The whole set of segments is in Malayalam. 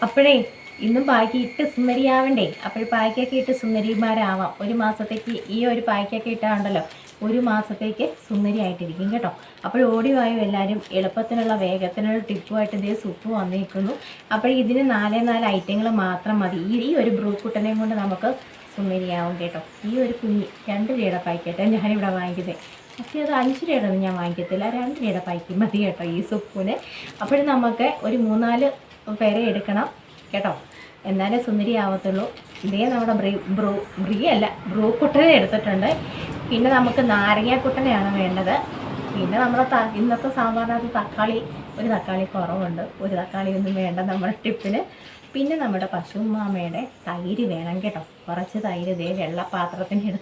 അപ്പോഴേ ഇന്നും പായ്ക്കിട്ട് സുന്ദരിയാവണ്ടേ, അപ്പോൾ പായ്ക്കൊക്കെ ഇട്ട് സുന്ദരിമാരാവാം. ഒരു മാസത്തേക്ക് ഈ ഒരു പായ്ക്കൊക്കെ ഇട്ടാണ്ടല്ലോ, ഒരു മാസത്തേക്ക് സുന്ദരിയായിട്ടിരിക്കും കേട്ടോ. അപ്പോൾ ഓടി വായും എല്ലാവരും എളുപ്പത്തിനുള്ള വേഗത്തിനുള്ള ടിപ്പുമായിട്ട് ഇതേ സൂപ്പ് വന്നിരിക്കുന്നു. അപ്പോൾ ഇതിന് 4 ഐറ്റങ്ങൾ മാത്രം മതി. ഈ ഒരു ബ്രൂക്കുട്ടനെയും കൊണ്ട് നമുക്ക് സുന്ദരിയാവും കേട്ടോ. ഈ ഒരു കുഞ്ഞ് 2 രൂപയുടെ പായ്ക്കറ്റാണ് ഞാനിവിടെ വാങ്ങിക്കുന്നത്. പക്ഷേ അത് 5 രൂപയുടെ ഞാൻ വാങ്ങിക്കത്തില്ല, 2 രൂപയുടെ പായ്ക്ക് മതി കേട്ടോ ഈ സൂപ്പിന്. അപ്പോൾ നമുക്ക് ഒരു 3-4 പേരെ എടുക്കണം കേട്ടോ, എന്നാലേ സുന്ദരിയാവത്തുള്ളൂ. ഇതേ നമ്മുടെ ബ്രൂക്കുട്ടനെ എടുത്തിട്ടുണ്ട്. പിന്നെ നമുക്ക് നാരങ്ങാക്കുട്ടനെയാണ് വേണ്ടത്. പിന്നെ നമ്മുടെ ഇന്നത്തെ സാമ്പാറിനകത്ത് ഒരു തക്കാളി കുറവുണ്ട്, ഒരു തക്കാളി ഒന്നും വേണ്ട നമ്മുടെ ടിപ്പിന്. പിന്നെ നമ്മുടെ പശുമാമയുടെ തൈര് വേണം കേട്ടോ. കുറച്ച് തൈര് ഇതേ വെള്ളപ്പാത്രത്തിന്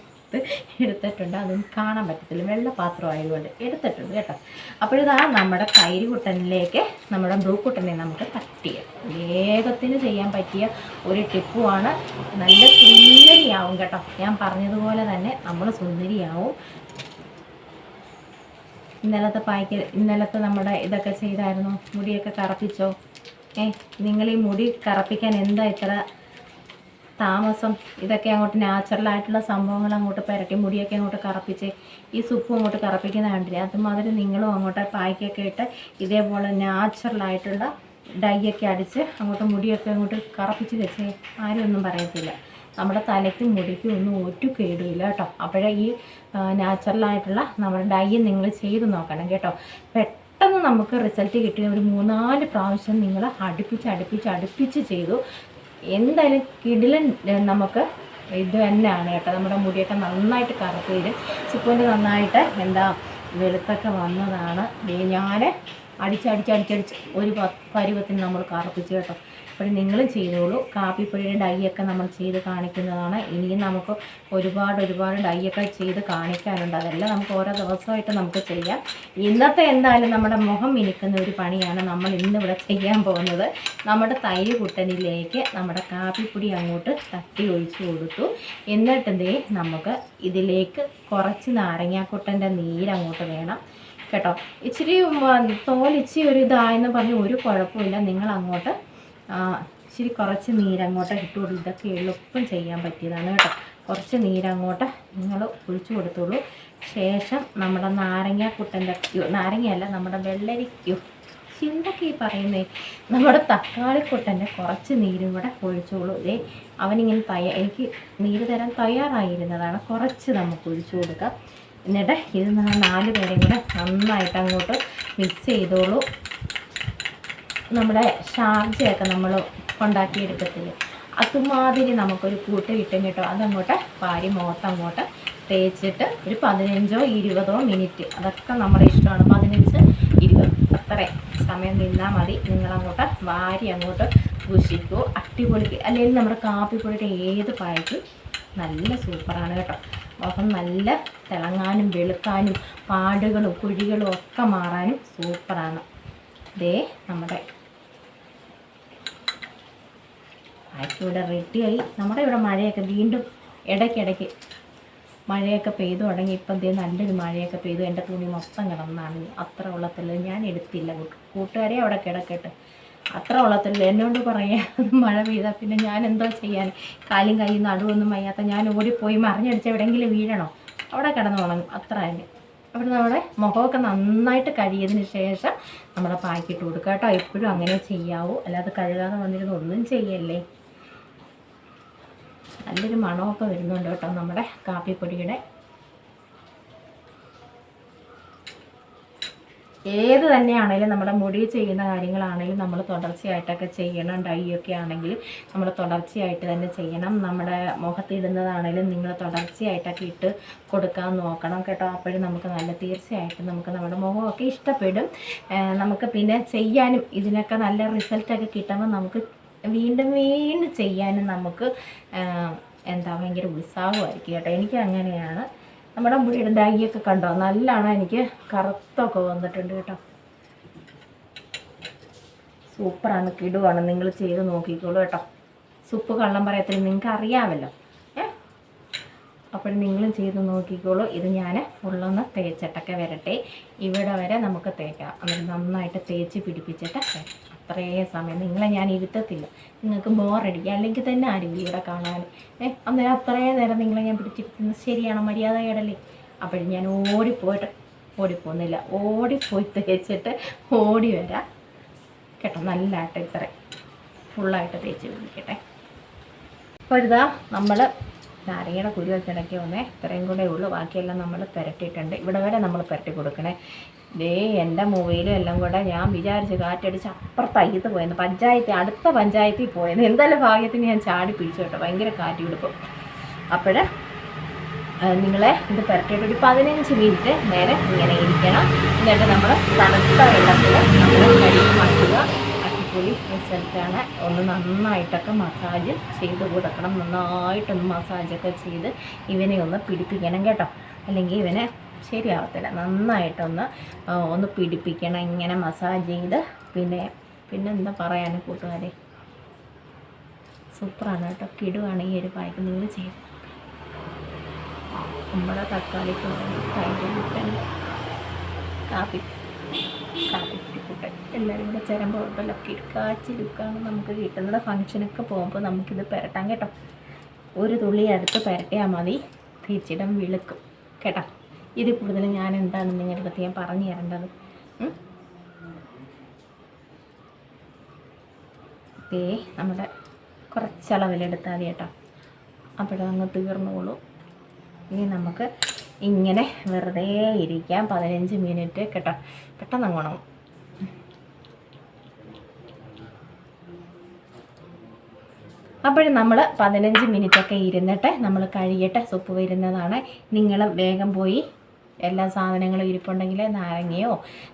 എടുത്തിട്ടുണ്ട്. അതൊന്നും കാണാൻ പറ്റത്തില്ല, വെള്ളപ്പാത്രം ആയതുകൊണ്ട് എടുത്തിട്ടുണ്ട് കേട്ടോ. അപ്പോഴിതാ നമ്മുടെ തൈര് കുട്ടനിലേക്ക് നമ്മുടെ ബ്രൂക്കുട്ടനെ നമുക്ക് കട്ട് ചെയ്യാം. വേഗത്തിന് ചെയ്യാൻ പറ്റിയ ഒരു ടിപ്പുമാണ്. നല്ല സുന്ദരിയാവും കേട്ടോ. ഞാൻ പറഞ്ഞതുപോലെ തന്നെ നമ്മൾ സുന്ദരിയാവും. ഇന്നലത്തെ നമ്മുടെ ഇതൊക്കെ ചെയ്തായിരുന്നു, മുടിയൊക്കെ കറപ്പിച്ചോ? നിങ്ങൾ ഈ മുടി കറപ്പിക്കാൻ എന്താ ഇത്ര താമസം? ഇതൊക്കെ അങ്ങോട്ട് നാച്ചുറലായിട്ടുള്ള സംഭവങ്ങൾ അങ്ങോട്ട് പുരട്ടി മുടിയൊക്കെ അങ്ങോട്ട് കറപ്പിച്ച് ഈ സൂപ്പും അങ്ങോട്ട് കറപ്പിക്കുന്ന കണ്ടില്ലേ? അതുമാതിരി നിങ്ങളും അങ്ങോട്ട് പായ്ക്കൊക്കെ ഇട്ട് ഇതേപോലെ നാച്ചുറലായിട്ടുള്ള ഡൈ ഒക്കെ അടിച്ച് അങ്ങോട്ട് മുടിയൊക്കെ അങ്ങോട്ട് കറപ്പിച്ച് വെച്ചേ ആരും ഒന്നും പറയത്തില്ല. നമ്മുടെ തലയ്ക്കും മുടിക്കും ഒന്നും ഒരു കേടുമില്ല കേട്ടോ. അപ്പോഴേ ഈ നാച്ചുറലായിട്ടുള്ള നമ്മുടെ ഡൈ നിങ്ങൾ ചെയ്ത് നോക്കണം കേട്ടോ. പെട്ടെന്ന് നമുക്ക് റിസൾട്ട് കിട്ടിയ ഒരു 3-4 പ്രാവശ്യം നിങ്ങൾ അടുപ്പിച്ച് ചെയ്തു. എന്തായാലും കിടിലൻ നമുക്ക് ഇത് തന്നെയാണ് കേട്ടോ. നമ്മുടെ മുടിയൊക്കെ നന്നായിട്ട് കറുത്ത് വരും. സുപ്പൂൻ്റെ നന്നായിട്ട് വെളുത്തൊക്കെ വന്നതാണ്. ഞാൻ അടിച്ചടിച്ച് ഒരു പരുവത്തിന് നമ്മൾ കറുപ്പിച്ച് കേട്ടോ. അപ്പോൾ നിങ്ങളും ചെയ്തോളൂ. കാപ്പിപ്പൊടിയുടെ ഡൈയൊക്കെ നമ്മൾ ചെയ്ത് കാണിക്കുന്നതാണ്. ഇനിയും നമുക്ക് ഒരുപാട് ഡൈയൊക്കെ ചെയ്ത് കാണിക്കാനുണ്ട്. അതെല്ലാം നമുക്ക് ഓരോ ദിവസമായിട്ട് നമുക്ക് ചെയ്യാം. ഇന്നത്തെ എന്തായാലും നമ്മുടെ മുഖം മിനുക്കുന്ന ഒരു പണിയാണ് നമ്മൾ ഇന്നിവിടെ ചെയ്യാൻ പോകുന്നത്. നമ്മുടെ തൈര് കുട്ടനിലേക്ക് നമ്മുടെ കാപ്പിപ്പൊടി അങ്ങോട്ട് തട്ടി ഒഴിച്ചു കൊടുത്തു. എന്നിട്ട് നമുക്ക് ഇതിലേക്ക് കുറച്ച് നാരങ്ങാക്കുട്ടൻ്റെ നീരങ്ങോട്ട് വേണം കേട്ടോ. ഇച്ചിരി തോലിച്ചിരി ഇതായെന്ന് പറഞ്ഞ് ഒരു കുഴപ്പമില്ല. നിങ്ങളങ്ങോട്ട് ഇച്ചിരി കുറച്ച് നീരങ്ങോട്ട് ഇട്ട് കൊടുക്കും. ഇതൊക്കെ എളുപ്പം ചെയ്യാൻ പറ്റിയതാണ് കേട്ടോ. കുറച്ച് നീരങ്ങോട്ട് നിങ്ങൾ ഒഴിച്ചു കൊടുത്തോളൂ. ശേഷം നമ്മുടെ നാരങ്ങയല്ല, നമ്മുടെ വെള്ളരിക്കോ ചിന്തൊക്കെ ഈ പറയുന്നേ, നമ്മുടെ തക്കാളിക്കുട്ടൻ്റെ കുറച്ച് നീരും കൂടെ ഒഴിച്ചോളൂ. അവനിങ്ങനെ എനിക്ക് നീര് തരാൻ തയ്യാറായിരുന്നതാണ്. കുറച്ച് നമുക്ക് ഒഴിച്ചു കൊടുക്കാം. എന്നിട്ട് ഇത് 4 പേരെയും കൂടെ നന്നായിട്ട് അങ്ങോട്ട് മിക്സ് ചെയ്തോളൂ. നമ്മുടെ ഷാർജയൊക്കെ നമ്മൾ ഉണ്ടാക്കിയെടുക്കത്തില്ലേ, അതുമാതിരി നമുക്കൊരു കൂട്ട് കിട്ടും കേട്ടോ. അതങ്ങോട്ട് വാരി മുഖത്തങ്ങോട്ട് തേച്ചിട്ട് ഒരു 15-20 മിനിറ്റ്, അതൊക്കെ നമ്മുടെ ഇഷ്ടമാണ്. 15-20 അത്ര സമയം നിന്നാൽ മതി. നിങ്ങളങ്ങോട്ട് വാരി അങ്ങോട്ട് പൂശിക്കൂ. അടിപൊളി. അല്ലെങ്കിൽ നമ്മുടെ കാപ്പിപ്പൊടിയുടെ ഏത് പായ്ക്കും നല്ല സൂപ്പറാണ് കേട്ടോ. മുഖം നല്ല തിളങ്ങാനും വെളുക്കാനും പാടുകളും കുഴികളും ഒക്കെ മാറാനും സൂപ്പറാണ്. നമ്മുടെ പായ്ക്കിവിടെ റെഡിയായി. നമ്മുടെ ഇവിടെ മഴയൊക്കെ വീണ്ടും ഇടയ്ക്കിടയ്ക്ക് മഴയൊക്കെ പെയ്തു തുടങ്ങി. ഇപ്പം നല്ലൊരു മഴയൊക്കെ പെയ്തു. എൻ്റെ തുണി മൊത്തം കിടന്നാണ്. അത്ര ഉള്ളത്തില്ല, ഞാൻ എടുത്തില്ല. കൂട്ടുകാരെ അവിടെ കിടക്കട്ടെ. അത്ര ഉള്ളത്തില്ല. എന്നോട് പറയാം മഴ പെയ്താൽ പിന്നെ ഞാൻ എന്തോ ചെയ്യാൻ? കാലും കൈ നടുവൊന്നും വയ്യാത്ത ഞാൻ ഓടിപ്പോയി മറിഞ്ഞടിച്ച് എവിടെയെങ്കിലും വീഴണോ? അവിടെ കിടന്ന് ഉണങ്ങും, അത്ര തന്നെ. അവിടെ നമ്മുടെ മുഖമൊക്കെ നന്നായിട്ട് കഴുകിയതിന് ശേഷം നമ്മുടെ പായ്ക്കിട്ട് കൊടുക്കുക കേട്ടോ. എപ്പോഴും അങ്ങനെ ചെയ്യാവൂ, അല്ലാതെ കഴുകാതെ വന്നിരുന്ന് ഒന്നും ചെയ്യല്ലേ. നല്ലൊരു മണമൊക്കെ വരുന്നുണ്ട് കേട്ടോ നമ്മുടെ കാപ്പിപ്പൊടിയുടെ. ഏത് തന്നെയാണെങ്കിലും നമ്മുടെ മുടി ചെയ്യുന്ന കാര്യങ്ങളാണെങ്കിലും നമ്മൾ തുടർച്ചയായിട്ടൊക്കെ ചെയ്യണം. ഡൈ ഒക്കെ ആണെങ്കിലും നമ്മൾ തുടർച്ചയായിട്ട് തന്നെ ചെയ്യണം. നമ്മുടെ മുഖത്തിടുന്നതാണെങ്കിലും നിങ്ങൾ തുടർച്ചയായിട്ടൊക്കെ ഇട്ട് കൊടുക്കാൻ നോക്കണം കേട്ടോ. അപ്പോഴും നമുക്ക് തീർച്ചയായിട്ടും നമുക്ക് നമ്മുടെ മുഖമൊക്കെ ഇഷ്ടപ്പെടും. നമുക്ക് പിന്നെ ചെയ്യാനും ഇതിനൊക്കെ നല്ല റിസൾട്ടൊക്കെ കിട്ടുമ്പോൾ നമുക്ക് വീണ്ടും ചെയ്യാനും നമുക്ക് ഭയങ്കര ഉത്സാഹമായിരിക്കും കേട്ടോ. എനിക്ക് അങ്ങനെയാണ്. നമ്മുടെ മുടിയുടെ ഡൈയൊക്കെ കണ്ടോ, നല്ലോണം എനിക്ക് കറുത്തൊക്കെ വന്നിട്ടുണ്ട് കേട്ടോ. സൂപ്പറാണ്, കിടുവാണ്. നിങ്ങൾ ചെയ്ത് നോക്കിക്കോളൂ കേട്ടോ. സൂപ്പ് കള്ളം പറയത്തില്ല, നിങ്ങൾക്ക് അറിയാമല്ലോ. അപ്പോൾ നിങ്ങളും ചെയ്ത് നോക്കിക്കോളൂ. ഇത് ഞാൻ ഫുള്ളൊന്ന് തേച്ചിട്ടൊക്കെ വരട്ടെ. ഇവിടെ വരെ നമുക്ക് തേക്കാം. എന്നിട്ട് നന്നായിട്ട് തേച്ച് പിടിപ്പിച്ചിട്ട് അത്രയും സമയം നിങ്ങളെ ഞാൻ ഇരുത്തത്തില്ല, നിങ്ങൾക്ക് ബോറടിക്കുക, അല്ലെങ്കിൽ തന്നെ ആരും ഇവിടെ കാണാൻ. അന്നേരം അത്രയും നേരം നിങ്ങളെ ഞാൻ പിടിച്ചിരിക്കുന്നത് ശരിയാണോ? മര്യാദകേടല്ലേ? അപ്പോഴും ഞാൻ ഓടിപ്പോകുന്നില്ല, ഓടിപ്പോയി തേച്ചിട്ട് ഓടി വരാം കേട്ടോ. നല്ലതായിട്ട് ഇത്രയും ഫുള്ളായിട്ട് തേച്ച് പിടിക്കട്ടെ. അപ്പോൾ ഇതാ നമ്മൾ നാരങ്ങയുടെ കുരുവൊക്കെ ഇടയ്ക്ക് വന്നേ, ഇത്രയും കൂടെ ഉള്ളൂ, ബാക്കിയെല്ലാം നമ്മൾ പുരട്ടിയിട്ടുണ്ട്. ഇവിടെ വരെ നമ്മൾ പുരട്ടി കൊടുക്കണേ. ദേ എൻ്റെ മൊബൈലും എല്ലാം കൂടെ ഞാൻ വിചാരിച്ച് കാറ്റടിച്ച് അപ്പുറത്തയ്യത്ത് പോയെന്ന്, അടുത്ത പഞ്ചായത്തിൽ പോയെന്ന്. എന്തായാലും ഭാഗ്യത്തിന് ഞാൻ ചാടി പിടിച്ചു കേട്ടോ, ഭയങ്കര കാറ്റ് കൊടുക്കും. അപ്പോൾ നിങ്ങളെ ഇത് പുരട്ടിയിട്ട് ഒരു 15 മിനിറ്റ് നേരെ ഇങ്ങനെ ഇരിക്കണം. എന്നിട്ട് നമ്മൾ തണുത്ത വെള്ളത്തിൽ നമ്മൾ കഴുകി മാറ്റുക. അടിപൊളി റിസൾട്ടാണ്. ഒന്ന് നന്നായിട്ടൊക്കെ മസാജ് ചെയ്ത് കൊടുക്കണം, നന്നായിട്ടൊന്ന് മസാജൊക്കെ ചെയ്ത് ഇവനെ ഒന്ന് പിടിപ്പിക്കണം കേട്ടോ, അല്ലെങ്കിൽ ഇവനെ ശരിയാവത്തില്ല. നന്നായിട്ടൊന്ന് പിടിപ്പിക്കണം ഇങ്ങനെ മസാജ് ചെയ്ത്. പിന്നെ എന്താ പറയാൻ കൂട്ടുകാരെ, സൂപ്പറാണ് കേട്ടോ, കിടുവാണ് ഈ ഒരു പായ്ക്ക്. നിങ്ങൾ ചെയ്ത് നമ്മുടെ തക്കാളിക്ക് തൈര് കാപ്പിക്കുട്ടൻ എല്ലാവരും കൂടെ ചേരുമ്പോൾ ഉണ്ടല്ലോ കാച്ചി ലുക്കാണ് നമുക്ക് കിട്ടുന്നത്. ഫങ്ഷനൊക്കെ പോകുമ്പോൾ നമുക്കിത് പുരട്ടാം കേട്ടോ. ഒരു തുള്ളി അടുത്ത് പുരട്ടിയാൽ മതി, തീച്ചിടം വിളുക്കും കേട്ടോ. ഇത് കൂടുതൽ ഞാൻ എന്താണ് നിങ്ങളുടെ അടുത്ത് ഞാൻ പറഞ്ഞു തരേണ്ടത്. നമ്മുടെ കുറച്ചളവിലെടുത്താൽ മതി കേട്ടോ, അപ്പോഴങ്ങ് തീർന്നോളൂ. ഇനി നമുക്ക് ഇങ്ങനെ വെറുതെ ഇരിക്കാം 15 മിനിറ്റ് കേട്ടോ, പെട്ടെന്ന് അങ്ങോണം. അപ്പോഴും നമ്മൾ 15 മിനിറ്റൊക്കെ ഇരുന്നിട്ട് നമ്മൾ കഴുകിയിട്ട് സൂപ്പ് വരുന്നതാണ്. നിങ്ങൾ വേഗം പോയി എല്ലാ സാധനങ്ങളും ഇരിപ്പുണ്ടെങ്കിൽ നാരങ്ങയോ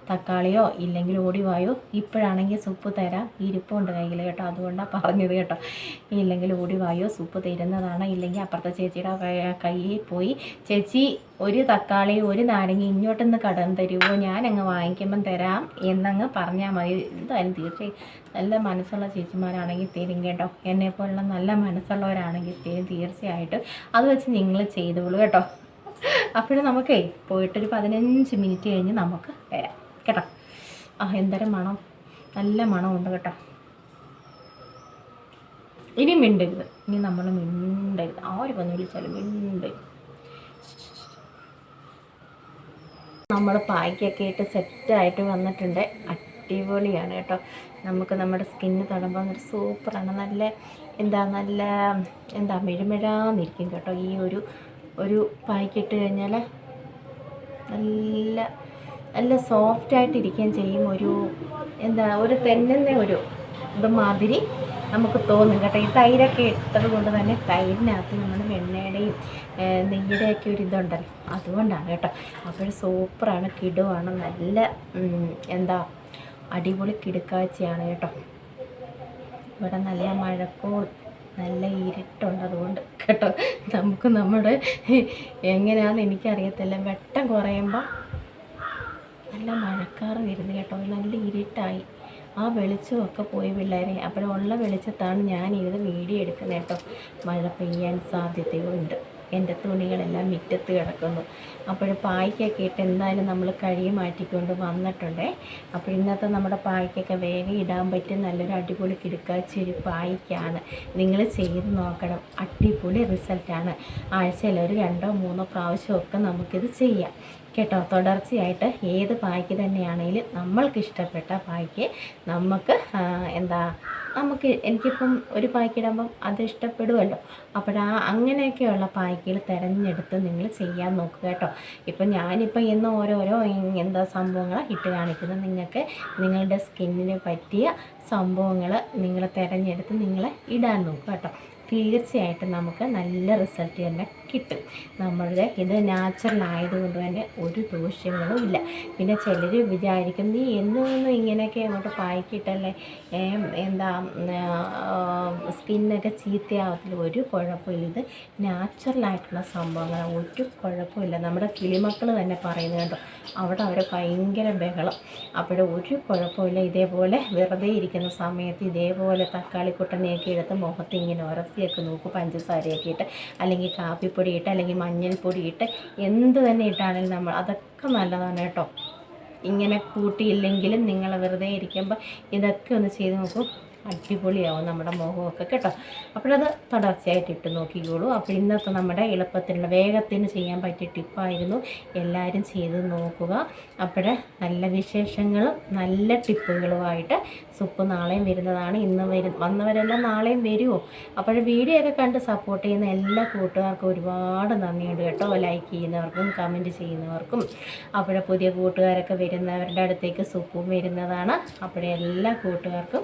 തക്കാളിയോ ഇല്ലെങ്കിൽ ഓടിവായോ. ഇപ്പോഴാണെങ്കിൽ സൂപ്പ് തരാം, ഇരിപ്പുണ്ട് കയ്യിൽ കേട്ടോ, അതുകൊണ്ടാണ് പറഞ്ഞത് കേട്ടോ. ഇല്ലെങ്കിൽ ഓടിവായോ, സൂപ്പ് തരുന്നതാണ്. ഇല്ലെങ്കിൽ അപ്പുറത്തെ ചേച്ചിയുടെ കയ്യിൽ പോയി ചേച്ചി ഒരു തക്കാളി ഒരു നാരങ്ങ ഇങ്ങോട്ടൊന്ന് കടം തരുമോ, ഞാനങ്ങ് വാങ്ങിക്കുമ്പം തരാം എന്നങ്ങ് പറഞ്ഞാൽ മതി. എന്തായാലും തീർച്ചയായും നല്ല മനസ്സുള്ള ചേച്ചിമാരാണെങ്കിൽ തരും കേട്ടോ. എന്നെപ്പോലുള്ള നല്ല മനസ്സുള്ളവരാണെങ്കിൽ തരും തീർച്ചയായിട്ടും. അത് വെച്ച് നിങ്ങൾ ചെയ്തോളൂ കേട്ടോ. അപ്പോഴും നമുക്കേ പോയിട്ടൊരു 15 മിനിറ്റ് കഴിഞ്ഞ് നമുക്ക് വരാം കേട്ടോ. എന്തരം മണം, നല്ല മണമുണ്ട് കേട്ടോ. ഇനി മിണ്ടരുത്, ഇനി നമ്മൾ മിണ്ടരുത്, ആര് വന്ന് വിളിച്ചാലും മിണ്ടരുത്. നമ്മൾ പായ്ക്കൊക്കെ ഇട്ട് സെറ്റായിട്ട് വന്നിട്ടുണ്ട്, അടിപൊളിയാണ് കേട്ടോ. നമുക്ക് നമ്മുടെ സ്കിന്ന് തൊടുമ്പോൾ ഒരു സൂപ്പറാണ്. നല്ല മിഴമിഴാന്നിരിക്കും കേട്ടോ. ഈ ഒരു പായ്ക്കിട്ട് കഴിഞ്ഞാൽ നല്ല സോഫ്റ്റായിട്ടിരിക്കുകയും ചെയ്യും. ഒരു തെന്നുന്ന ഇത് മാതിരി നമുക്ക് തോന്നും കേട്ടോ. ഈ തൈരൊക്കെ ഇട്ടത് കൊണ്ട് തന്നെ തൈരിനകത്ത് നമ്മൾ വെണ്ണയുടെയും നെയ്യുടെയൊക്കെ ഇതുണ്ടല്ലോ, അതുകൊണ്ടാണ് കേട്ടോ. അപ്പോൾ സൂപ്പറാണ്, കിടുവാണ്, നല്ല അടിപൊളി കിടുക്കാഴ്ചയാണ് കേട്ടോ. ഇവിടെ നല്ല മഴക്കോൾ നല്ല ഇരുട്ടുണ്ട്, അതുകൊണ്ട് കേട്ടോ നമുക്ക് നമ്മുടെ എങ്ങനെയാണെന്ന് എനിക്കറിയത്തില്ല. വെട്ടം കുറയുമ്പോൾ നല്ല മഴക്കാറ് വരുന്നു കേട്ടോ, നല്ല ഇരുട്ടായി. ആ വെളിച്ചമൊക്കെ പോയി പിള്ളേരെ. അപ്പോഴുള്ള വെളിച്ചത്താണ് ഞാൻ ഇത് വീഡിയോ എടുക്കുന്നത് കേട്ടോ. മഴ പെയ്യാൻ സാധ്യതയുണ്ട്. എൻ്റെ തുണികളെല്ലാം മുറ്റത്ത് കിടക്കുന്നു. അപ്പോൾ പായ്ക്കൊക്കെ ഇട്ട് എന്തായാലും നമ്മൾ കഴുകി മാറ്റിക്കൊണ്ട് വന്നിട്ടുണ്ടേ. അപ്പോൾ ഇന്നത്തെ നമ്മുടെ പായ്ക്കൊക്കെ വേഗം ഇടാൻ പറ്റും നല്ലൊരു അടിപൊളി കിടുക്കാച്ചൊരു പായ്ക്കാണ്. നിങ്ങൾ ചെയ്ത് നോക്കണം, അടിപൊളി റിസൾട്ടാണ്. ആഴ്ചയിൽ ഒരു 2-3 പ്രാവശ്യമൊക്കെ നമുക്കിത് ചെയ്യാം കേട്ടോ. തുടർച്ചയായിട്ട് ഏത് പായ്ക്ക് തന്നെയാണെങ്കിലും നമ്മൾക്ക് ഇഷ്ടപ്പെട്ട പായ്ക്ക് എനിക്കിപ്പം ഒരു പായ്ക്കിടുമ്പം അത് ഇഷ്ടപ്പെടുമല്ലോ. അങ്ങനെയൊക്കെയുള്ള പായ്ക്കുകൾ തിരഞ്ഞെടുത്ത് നിങ്ങൾ ചെയ്യാൻ നോക്കുക കേട്ടോ. ഞാനിപ്പോൾ ഇന്ന് ഓരോരോ സംഭവങ്ങൾ ഇട്ട് കാണിക്കുന്നത്. നിങ്ങൾക്ക് നിങ്ങളുടെ സ്കിന്നിന് പറ്റിയ സംഭവങ്ങൾ നിങ്ങൾ തിരഞ്ഞെടുത്ത് നിങ്ങൾ ഇടാൻ നോക്കുക കേട്ടോ. തീർച്ചയായിട്ടും നമുക്ക് നല്ല റിസൾട്ട് തന്നെ കിട്ടും. നമ്മളുടെ ഇത് നാച്ചുറൽ ആയതുകൊണ്ട് തന്നെ ഒരു ദോഷങ്ങളും ഇല്ല. പിന്നെ ചിലർ വിചാരിക്കും നീ എന്നൊന്നും ഇങ്ങനെയൊക്കെ അങ്ങോട്ട് പായ്ക്കിട്ടല്ലേ സ്കിന്നൊക്കെ ചീത്തയാവത്തില്ല. ഒരു കുഴപ്പമില്ല, ഇത് നാച്ചുറലായിട്ടുള്ള സംഭവങ്ങളാണ്, ഒരു കുഴപ്പമില്ല. നമ്മുടെ കിളിമക്കൾ തന്നെ പറയുന്നത് കേട്ടോ, അവിടെ അവർ ഭയങ്കര ബഹളം. ഒരു കുഴപ്പമില്ല. ഇതേപോലെ വെറുതെ ഇരിക്കുന്ന സമയത്ത് ഇതേപോലെ തക്കാളിക്കുട്ടനെയൊക്കെ എടുത്ത് മുഖത്ത് ഇങ്ങനെ ഉരസിയൊക്കെ നോക്കും, പഞ്ചസാരയൊക്കെ ഇട്ട് അല്ലെങ്കിൽ കാപ്പിപ്പൊടി ഇട്ട് അല്ലെങ്കിൽ മഞ്ഞൾപ്പൊടി ഇട്ട് എന്ത് തന്നെ ഇട്ടാണെങ്കിലും അതൊക്കെ നല്ലതാണ് കേട്ടോ. ഇങ്ങനെ കൂട്ടിയില്ലെങ്കിലും നിങ്ങൾ വെറുതെ ഇരിക്കുമ്പോൾ ഇതൊക്കെ ഒന്ന് ചെയ്ത് നോക്കൂ. അടിപൊളിയാവും നമ്മുടെ മുഖമൊക്കെ കേട്ടോ. അപ്പോഴത് തുടർച്ചയായിട്ട് ഇട്ട് നോക്കിക്കോളൂ. അപ്പോൾ ഇന്നത്തെ നമ്മുടെ എളുപ്പത്തിലുള്ള വേഗത്തിന് ചെയ്യാൻ പറ്റിയ ടിപ്പായിരുന്നു. എല്ലാവരും ചെയ്ത് നോക്കുക. അപ്പോൾ നല്ല വിശേഷങ്ങളും നല്ല ടിപ്പുകളുമായിട്ട് സുപ്പ് നാളെയും വരുന്നതാണ്. ഇന്ന് വന്നവരെല്ലാം നാളെയും വരുമോ? അപ്പോൾ വീഡിയോ ഒക്കെ കണ്ട് സപ്പോർട്ട് ചെയ്യുന്ന എല്ലാ കൂട്ടുകാർക്കും ഒരുപാട് നന്ദിയുണ്ട് കേട്ടോ. ലൈക്ക് ചെയ്യുന്നവർക്കും കമൻറ്റ് ചെയ്യുന്നവർക്കും. അപ്പോൾ പുതിയ കൂട്ടുകാരൊക്കെ വരുന്നവരുടെ അടുത്തേക്ക് സുപ്പും വരുന്നതാണ്. അപ്പോൾ എല്ലാ കൂട്ടുകാർക്കും